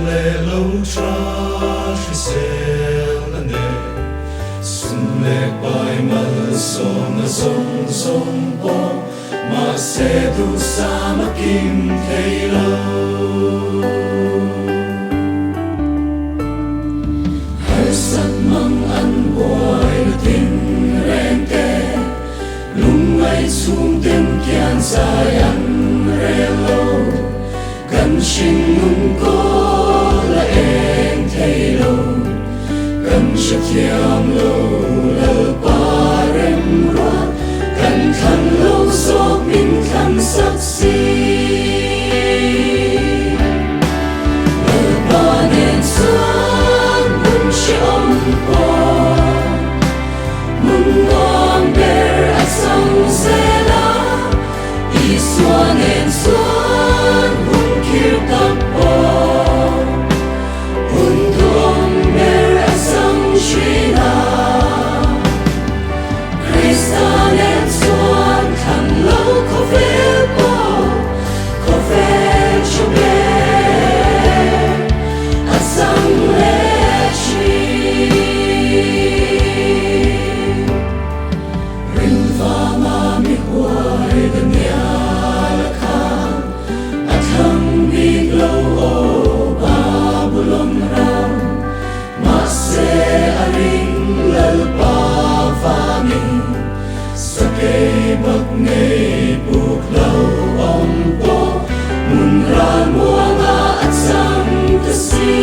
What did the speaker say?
le lâu tra khi sel na ne sun le pai mal som na som po ma se du sa ma kim thei lo har sat mang an boy na tin ren ke lung ai sum tem kian sai an re lo kan shin nung ko la en thei lo kan sha thiam lo la pa rem ro kan khan lo so min khan sak si la pa nen san mun shi om po mun ngom ber a sang se la i swan en swan mun kir tak po mun dom ber a sang shina Kristan en swan kan lo ko fel po ko fel chobe a sang le chi rin va ma mi huai da nya la khan a thang mi lo o ba bulom ram ma se a ring lal pa va mi sa ke bak nei buk lo om po mun ra mo nga at sang ta si